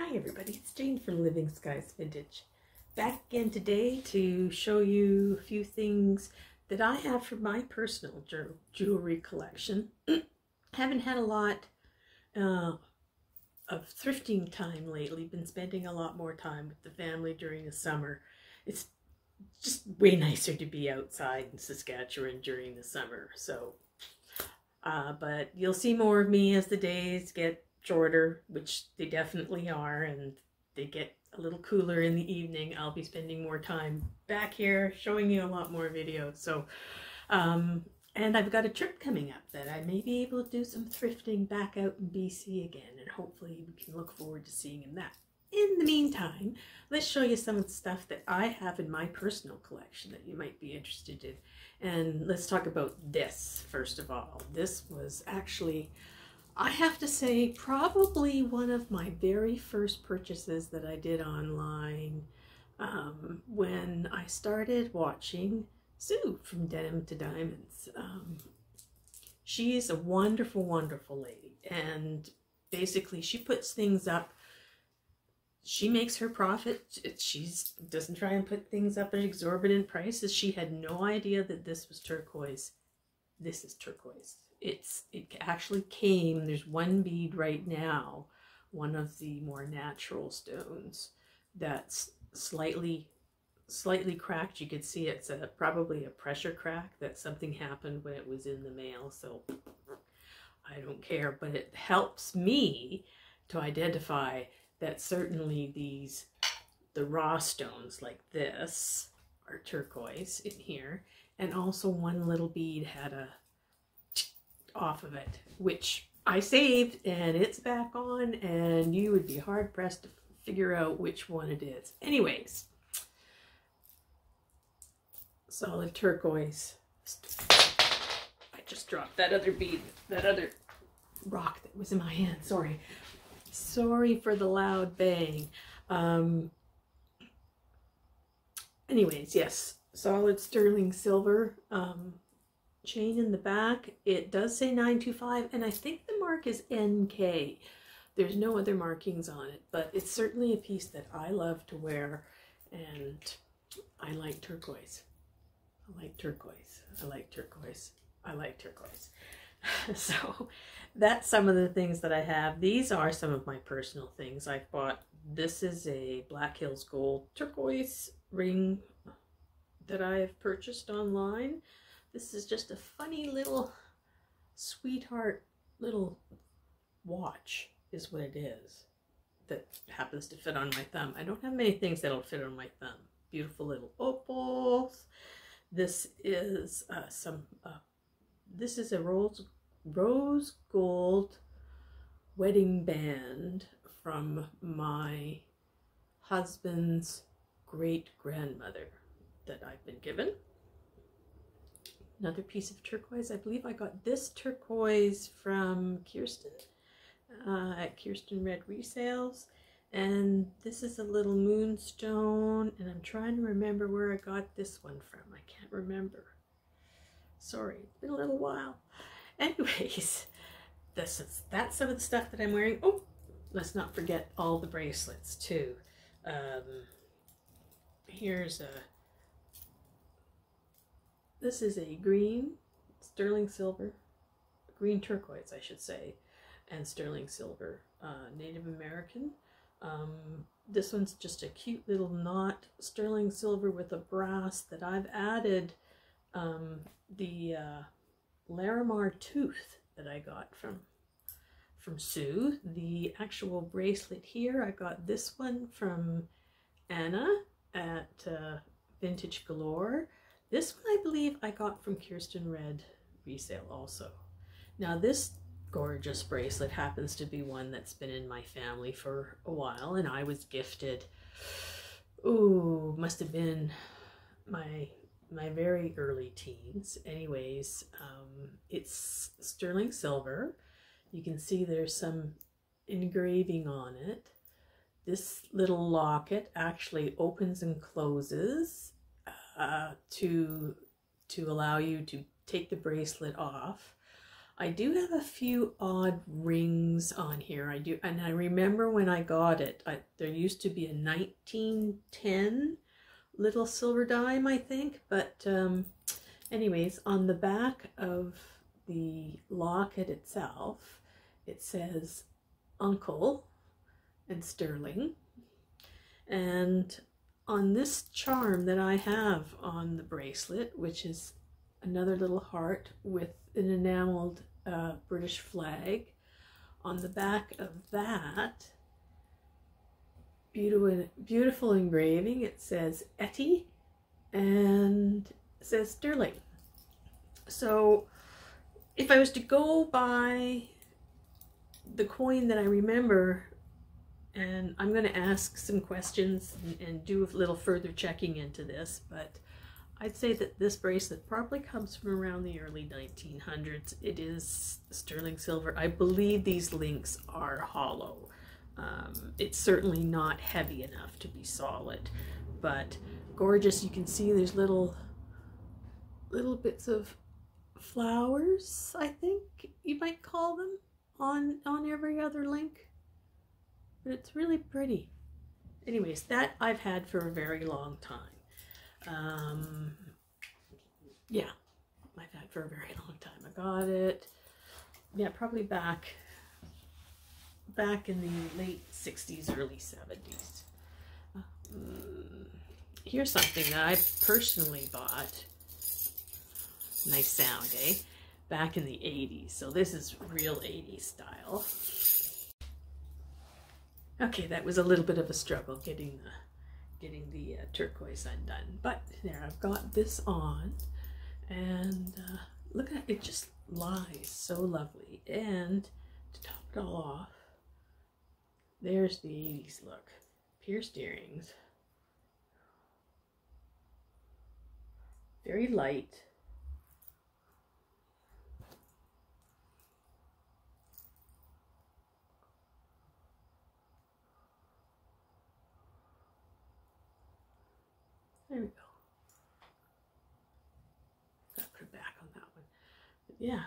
Hi everybody, it's Jane from Living Skies Vintage. Back again today to show you a few things that I have for my personal jewelry collection. Haven't had a lot of thrifting time lately, been spending a lot more time with the family during the summer. It's just way nicer to be outside in Saskatchewan during the summer. So, but you'll see more of me as the days get shorter, which they definitely are, and they get a little cooler in the evening. I'll be spending more time back here showing you a lot more videos. So and I've got a trip coming up that I may be able to do some thrifting back out in BC again, and hopefully we can look forward to seeing in that. In the meantime, let's show you some of the stuff that I have in my personal collection that you might be interested in. And let's talk about this first of all. This was actually, I have to say, probably one of my very first purchases that I did online when I started watching Sue from Denim to Diamonds. She is a wonderful, wonderful lady, and basically she puts things up. She makes her profit. She doesn't try and put things up at exorbitant prices. She had no idea that this was turquoise. This is turquoise. It actually came, there's one bead right now, one of the more natural stones that's slightly cracked. You could see it's probably a pressure crack, that something happened when it was in the mail, so I don't care, but it helps me to identify that certainly the raw stones like this are turquoise in here, and also one little bead had a off of it, which I saved, and it's back on, and you would be hard pressed to figure out which one it is. Anyways, solid turquoise. I just dropped that other bead, that other rock that was in my hand. Sorry for the loud bang. Anyways, yes, solid sterling silver. Chain in the back. It does say 925, and I think the mark is NK. There's no other markings on it, but it's certainly a piece that I love to wear, and I like turquoise. I like turquoise. I like turquoise. I like turquoise. So that's some of the things that I have. These are some of my personal things I've bought. This is a Black Hills Gold turquoise ring that I have purchased online. This is just a funny little sweetheart little watch is what it is, that happens to fit on my thumb. I don't have many things that'll fit on my thumb. Beautiful little opals. This is this is a rose gold wedding band from my husband's great grandmother that I've been given. Another piece of turquoise. I believe I got this turquoise from Kirsten at Kirsten Red Resales. And this is a little moonstone, and I'm trying to remember where I got this one from. I can't remember. Sorry, it's been a little while. Anyways, that's some of the stuff that I'm wearing. Oh, let's not forget all the bracelets too. Here's a This is a green sterling silver, green turquoise I should say, and sterling silver, Native American. This one's just a cute little knot, sterling silver with a brass that I've added the Larimar tooth that I got from Sue. The actual bracelet here, I got this one from Anna at Vintage Galore. This one I believe I got from Kirsten Red Resale also. Now this gorgeous bracelet happens to be one that's been in my family for a while, and I was gifted, ooh, must have been my very early teens. Anyways, it's sterling silver. You can see there's some engraving on it. This little locket actually opens and closes to allow you to take the bracelet off. I do have a few odd rings on here. I do, and I remember when I got it, there used to be a 1910 little silver dime, I think. But anyways, on the back of the locket itself, it says Uncle and Sterling. And on this charm that I have on the bracelet, which is another little heart with an enameled British flag, on the back of that beautiful engraving, it says Etty and it says Sterling. So if I was to go by the coin that I remember, and I'm going to ask some questions and do a little further checking into this, but I'd say that this bracelet probably comes from around the early 1900s. It is sterling silver. I believe these links are hollow. It's certainly not heavy enough to be solid, but gorgeous. You can see there's little bits of flowers, I think you might call them, on every other link. But it's really pretty. Anyways, that I've had for a very long time. Yeah, I've had for a very long time. I got it, yeah, probably back in the late 60s, early 70s. Here's something that I personally bought. Nice sound, eh? Back in the 80s. So this is real 80s style. Okay, that was a little bit of a struggle getting the turquoise undone, but there, I've got this on, and look at it, it just lies so lovely. And to top it all off, there's the 80s look. Pierced earrings, very light. There we go. Gotta put it back on that one. But yeah,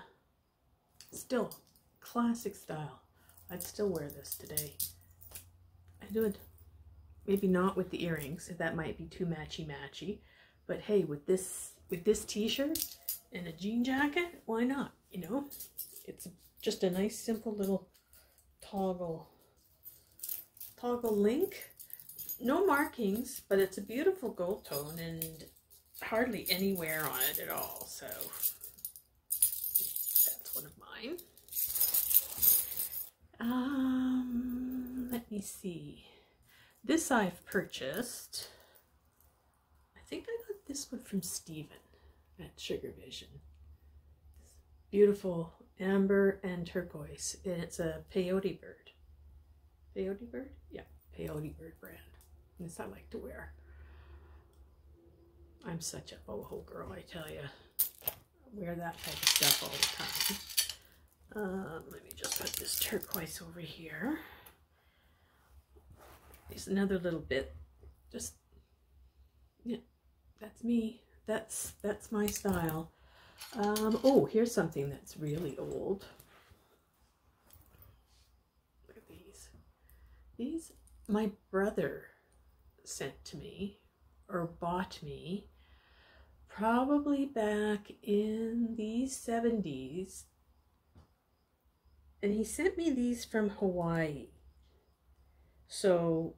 still classic style. I'd still wear this today. I would. Maybe not with the earrings. That might be too matchy. But hey, with this t-shirt and a jean jacket, why not? You know, it's just a nice, simple little toggle link. No markings, but it's a beautiful gold tone and hardly any wear on it at all. So that's one of mine. Let me see. This I've purchased. I think I got this one from Steven at Sugar Vision. Beautiful amber and turquoise. And it's a peyote bird. Peyote bird? Yeah, peyote bird brand. This I like to wear. I'm such a boho girl, I tell you. I wear that type of stuff all the time. Let me just put this turquoise over here. There's another little bit. Just, yeah, that's me. That's my style. Oh, here's something that's really old. Look at these. These, my brother sent to me or bought me probably back in the 70s, and he sent me these from Hawaii. So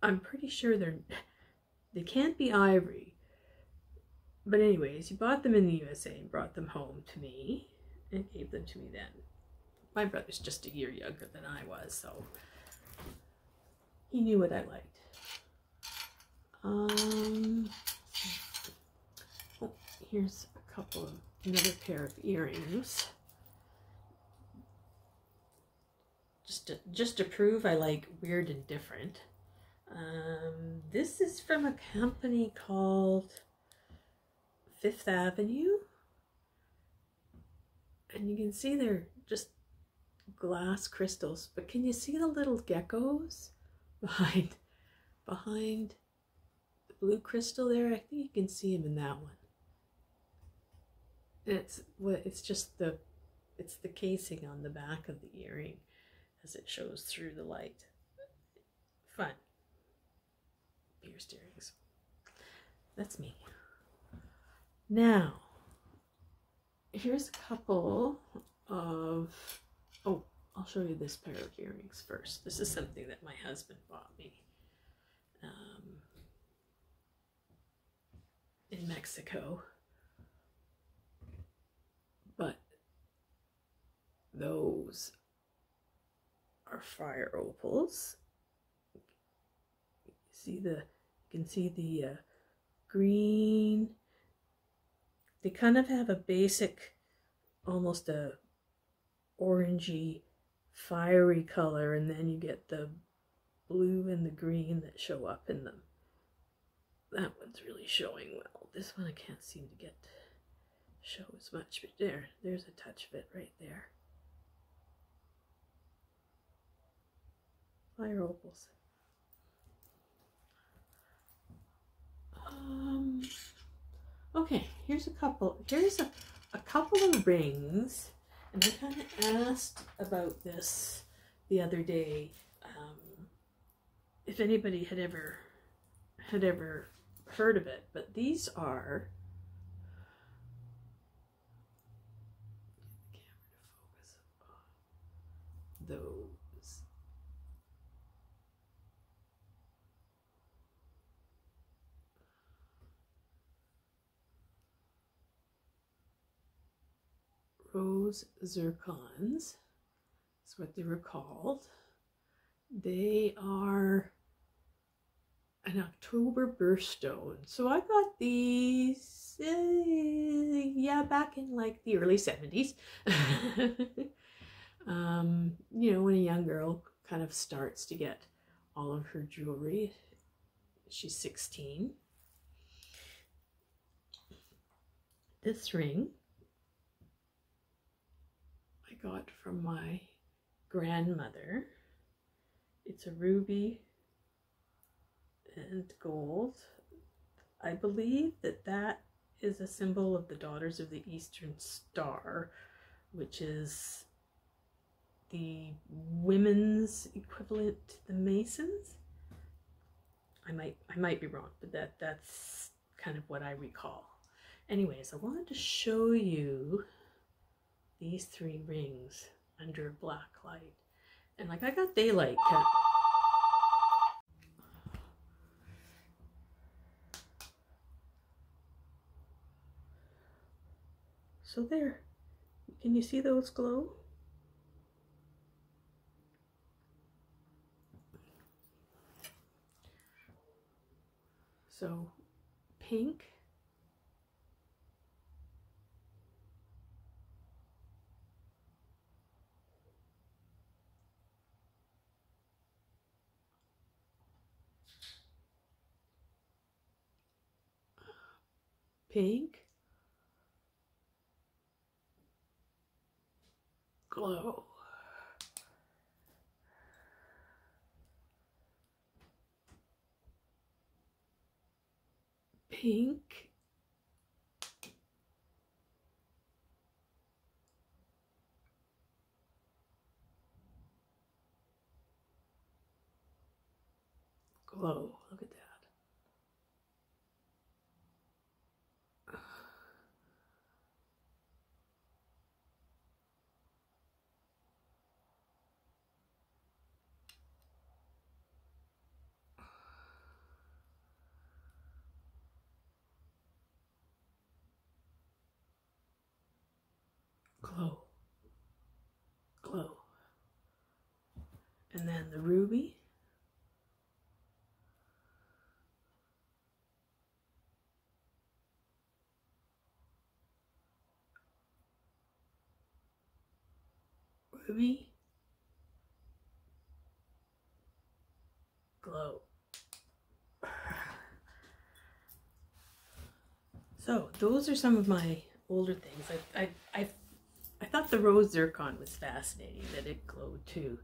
I'm pretty sure they can't be ivory, but anyways, he bought them in the USA and brought them home to me and gave them to me then. My brother's just a year younger than I was, so he knew what I liked. Oh, here's another pair of earrings. Just to prove I like weird and different. This is from a company called Fifth Avenue. And you can see they're just glass crystals, but can you see the little geckos behind the blue crystal there? I think you can see them in that one. it's just the casing on the back of the earring as it shows through the light. Fun. Pierced earrings. That's me. Now, here's a couple of, oh, I'll show you this pair of earrings first. This is something that my husband bought me in Mexico. But those are fire opals. You can see the green. They kind of have a basic, almost a orangey, fiery color, and then you get the blue and the green that show up in them. That one's really showing well. This one I can't seem to get show as much, but there's a touch of it right there. Fire opals. Okay, here's a couple of rings, and I kind of asked about this the other day, if anybody had ever heard of it, but these are, those. Rose Zircons is what they were called. They are an October birthstone. So I got these, yeah, back in like the early 70s. You know, when a young girl kind of starts to get all of her jewelry. She's 16. This ring I got from my grandmother. It's a ruby and gold. I believe that is a symbol of the Daughters of the Eastern Star, which is the women's equivalent to the Masons. I might be wrong, but that's kind of what I recall. Anyways, I wanted to show you these three rings under a black light. And like I got daylight cut. So there, can you see those glow? So pink, pink, glow, pink, glow. Look at that. Glow, glow. And then the ruby. Ruby, glow. So those are some of my older things. I thought the rose zircon was fascinating, that it glowed too.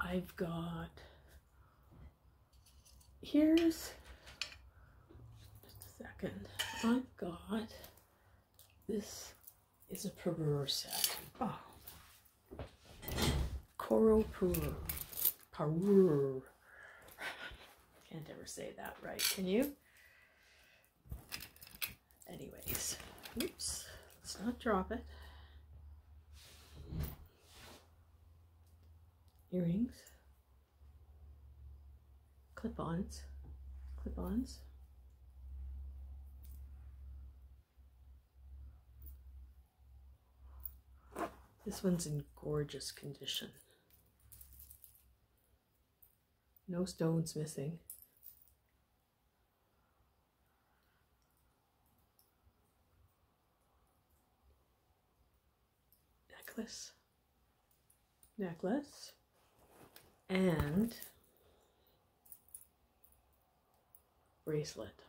I've got, here's, just a second, I've got This is a Perur set. Oh. Coral Perur. Perur. Can't ever say that right, can you? Anyways, oops, let's not drop it. Earrings. Clip-ons. Clip-ons. This one's in gorgeous condition. No stones missing. Necklace. Necklace. And bracelet.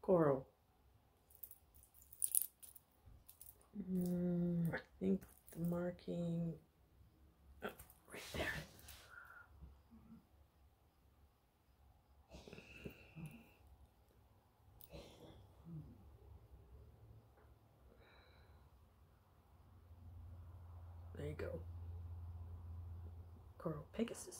Coral. I think the marking, oh, right there. There you go. Coral Pegasus.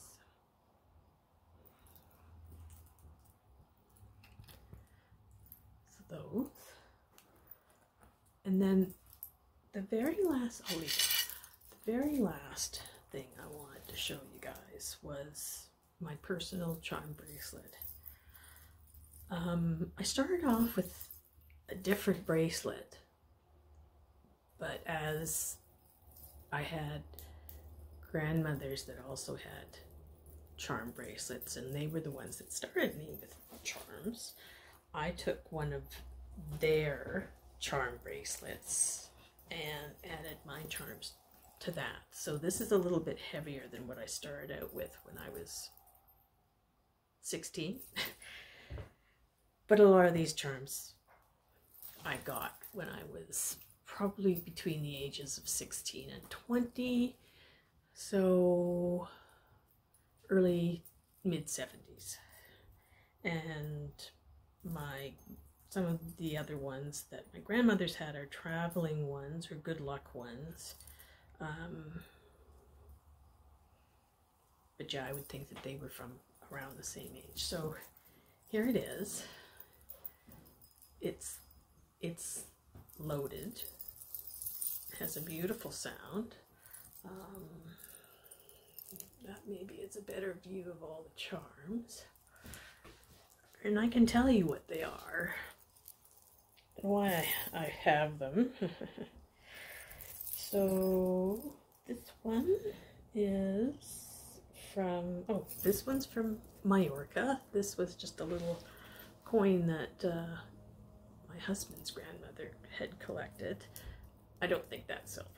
So those. And then the very last, oh yeah, the very last thing I wanted to show you guys was my personal charm bracelet. I started off with a different bracelet, but as I had grandmothers that also had charm bracelets, and they were the ones that started me with charms, I took one of their charm bracelets and added my charms to that. So this is a little bit heavier than what I started out with when I was 16. But a lot of these charms I got when I was probably between the ages of 16 and 20. So early mid-70s. And some of the other ones that my grandmothers had are traveling ones or good luck ones. But yeah, I would think that they were from around the same age. So here it is. It's loaded. It has a beautiful sound. That maybe is a better view of all the charms. And I can tell you what they are and why I have them. So this one is from, oh, this one's from Mallorca. This was just a little coin that my husband's grandmother had collected. I don't think that's silver.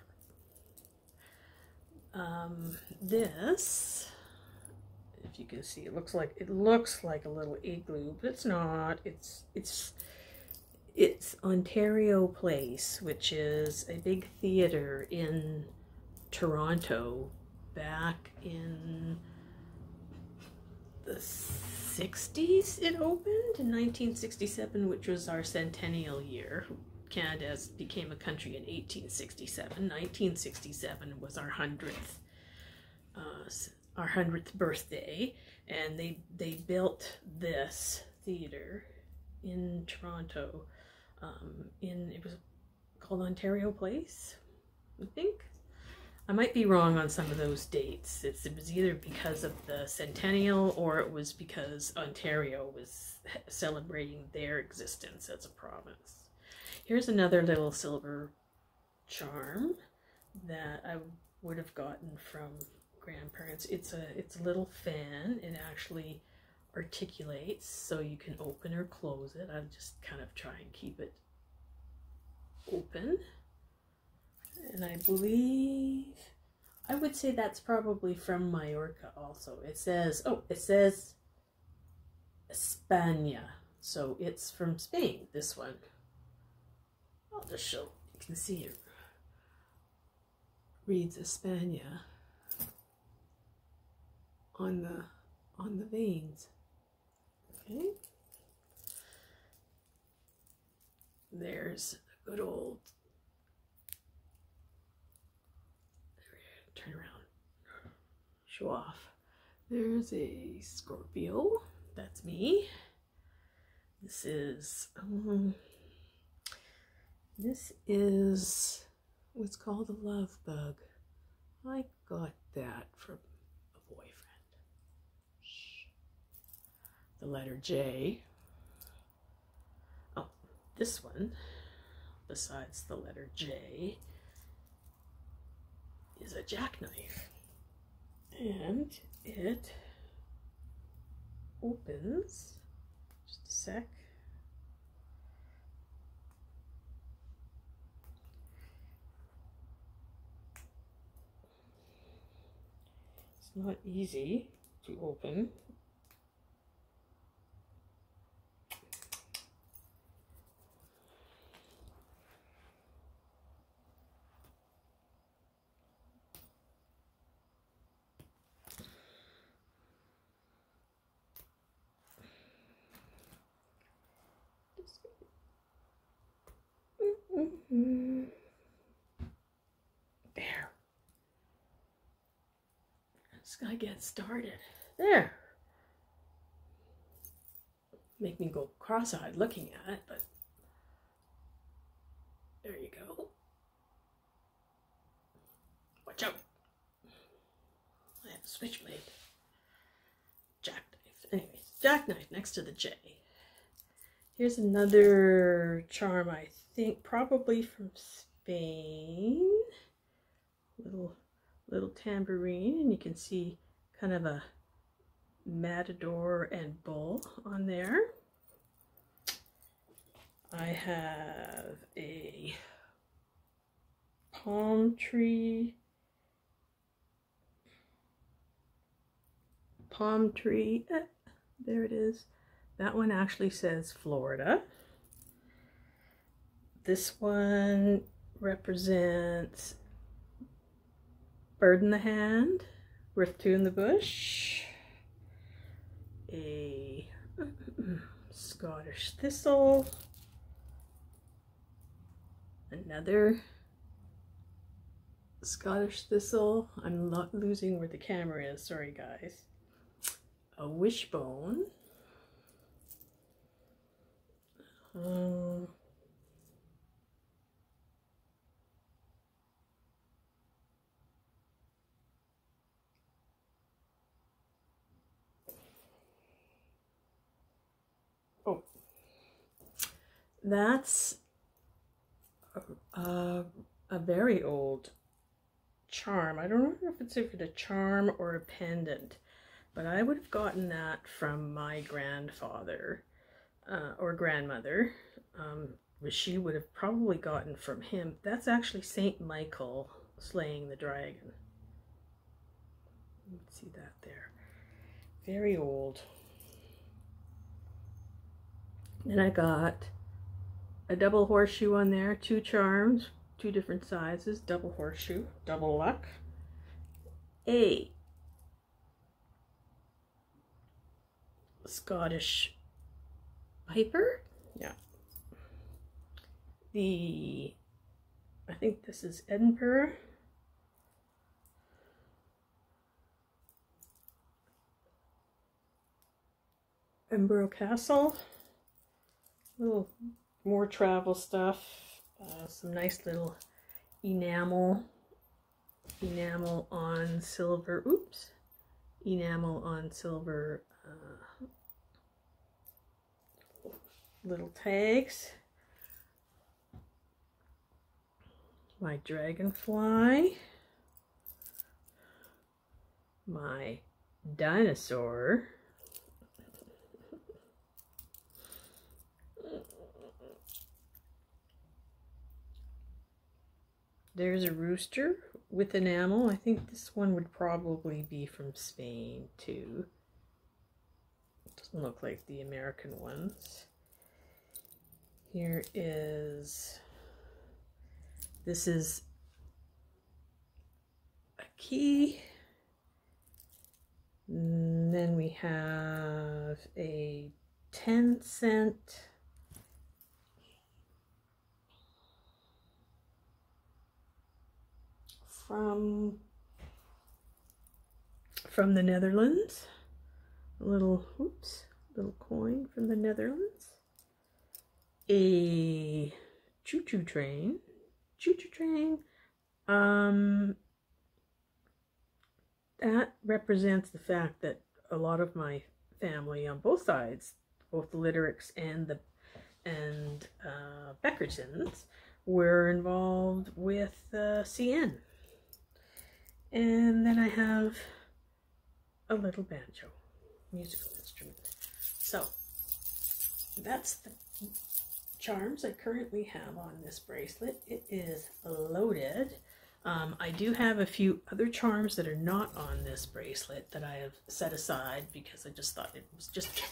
This, if you can see, it looks like a little igloo, but it's not. It's Ontario Place, which is a big theater in Toronto back in the 60s. It opened in 1967, which was our centennial year. Canada became a country in 1867. 1967 was our 100th birthday, and they built this theater in Toronto. It was called Ontario Place, I think. I might be wrong on some of those dates. It was either because of the centennial or it was because Ontario was celebrating their existence as a province. Here's another little silver charm that I would have gotten from grandparents. It's a little fan. It actually articulates, so you can open or close it. I'll just kind of try and keep it open. And I believe, I would say that's probably from Mallorca also. It says, oh, it says España. So it's from Spain, this one. I'll just show, you can see it reads España on the veins. Okay, There's a good old, turn around, show off. There's a Scorpio, that's me. This is what's called a love bug. I got that from a boyfriend. Shh. The letter J. Oh, this one, besides the letter J, is a jackknife. And it opens, just a sec. It's not easy to open. There. Just gotta get started. There. Make me go cross-eyed looking at it, but there you go. Watch out. I have a switchblade. Jackknife. Anyways, jackknife next to the J. Here's another charm, I think probably from Spain. Little tambourine, and you can see kind of a matador and bull on there. I have a palm tree. There it is. That one actually says Florida. This one represents bird in the hand, worth two in the bush. A Scottish thistle. Another Scottish thistle. I'm not losing where the camera is, sorry guys. A wishbone. Oh, that's a very old charm. I don't know if it's a charm or a pendant, but I would have gotten that from my grandfather or grandmother, which she would have probably gotten from him. That's actually Saint Michael slaying the dragon. You can see that there. Very old. Then I got a double horseshoe on there, two charms, two different sizes, double horseshoe, double luck. A Scottish piper, yeah. I think this is Edinburgh. Edinburgh Castle. A little more travel stuff. Some nice little enamel on silver. Oops, enamel on silver. Little tags. My dragonfly. My dinosaur. There's a rooster with enamel. I think this one would probably be from Spain too. It doesn't look like the American ones. Here is, this is a key. And then we have a 10-cent from the Netherlands. A little, little coin from the Netherlands. A choo-choo train. Choo-choo train. That represents the fact that a lot of my family on both sides, both the Littericks and the Beckersons, were involved with CN. And then I have a little banjo, musical instrument. So that's the charms I currently have on this bracelet. It is loaded. I do have a few other charms that are not on this bracelet that I have set aside because I just thought it was just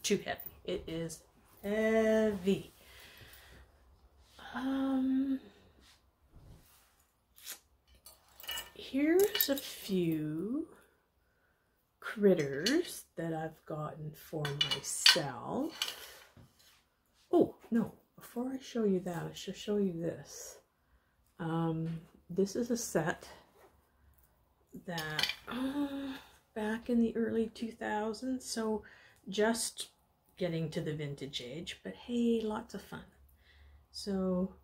too heavy. It is heavy. Here's a few critters that I've gotten for myself. Oh, no, before I show you that, I should show you this. This is a set that back in the early 2000s, so just getting to the vintage age, but hey, lots of fun. So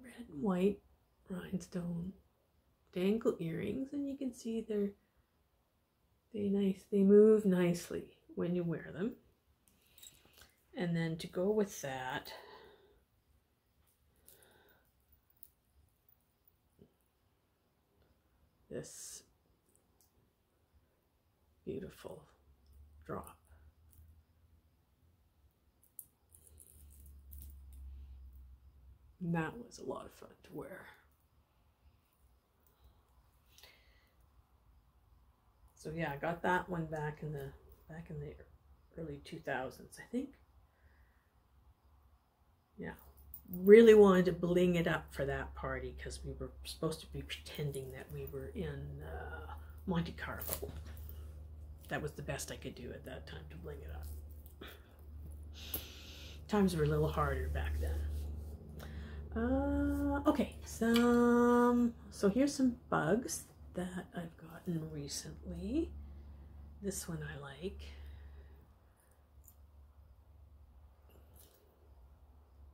red and white rhinestone dangle earrings, and you can see they move nicely when you wear them. And then to go with that, this beautiful drop. And that was a lot of fun to wear. So yeah, I got that one back in the early 2000s, I think. Yeah, really wanted to bling it up for that party because we were supposed to be pretending that we were in Monte Carlo. That was the best I could do at that time to bling it up. Times were a little harder back then. Okay, so here's some bugs that I've gotten recently. This one I like.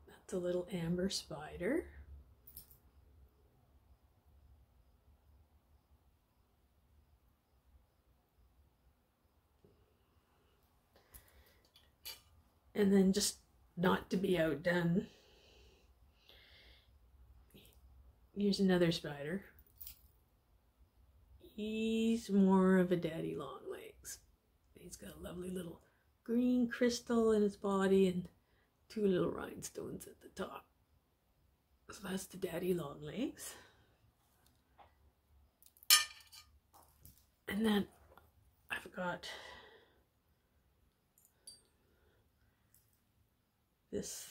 That's a little amber spider. And then, just not to be outdone, here's another spider. He's more of a daddy long legs. He's got a lovely little green crystal in his body and two little rhinestones at the top. So that's the daddy long legs. And then I've got this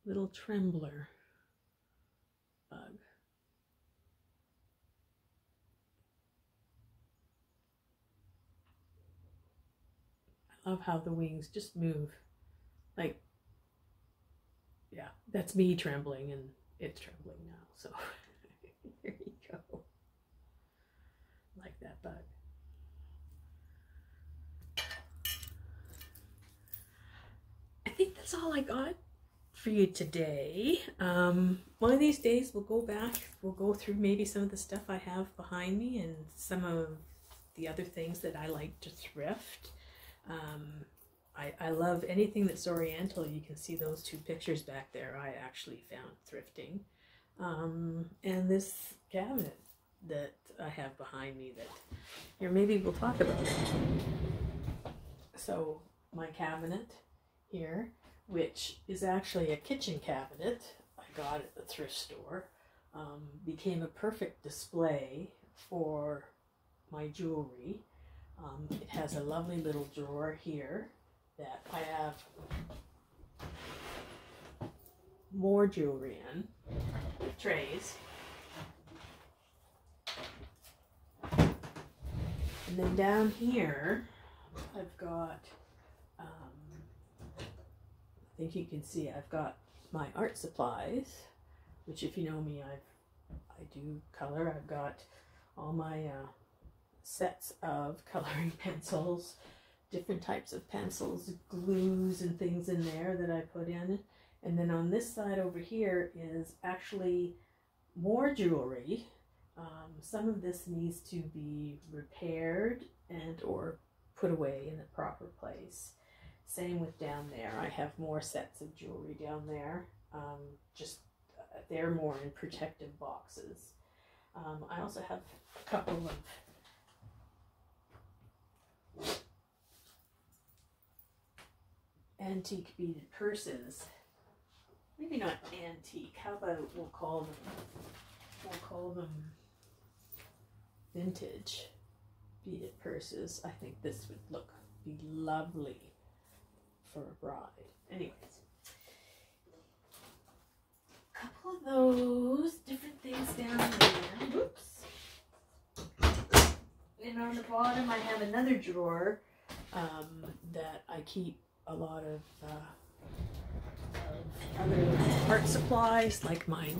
little trembler bug. I love how the wings just move. Like, yeah, that's me trembling, and it's trembling now. So here you go. Like that bug. I think that's all I got for you today. One of these days we'll go back, we'll go through maybe some of the stuff I have behind me and some of the other things that I like to thrift. I love anything that's oriental. You can see those two pictures back there I actually found thrifting. And this cabinet that I have behind me that here maybe we'll talk about it. So my cabinet here, which is actually a kitchen cabinet I got at the thrift store, became a perfect display for my jewelry. It has a lovely little drawer here that I have more jewelry in, trays. And then down here, I've got, I think you can see, I've got my art supplies, which if you know me, I do color. I've got all my sets of coloring pencils, different types of pencils, glues and things in there that I put in. And then on this side over here is actually more jewelry. Some of this needs to be repaired and or put away in the proper place. Same with down there. I have more sets of jewelry down there. They're more in protective boxes. I also have a couple of antique beaded purses. Maybe not antique. How about we'll call them vintage beaded purses. I think this would be lovely for a bride. Anyways, a couple of those different things down there. Oops. And on the bottom I have another drawer that I keep a lot of other art supplies, like my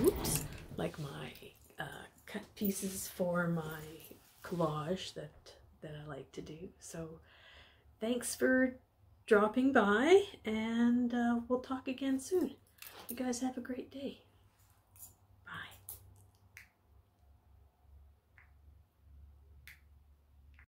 cut pieces for my collage that I like to do. So thanks for dropping by, and we'll talk again soon. You guys have a great day.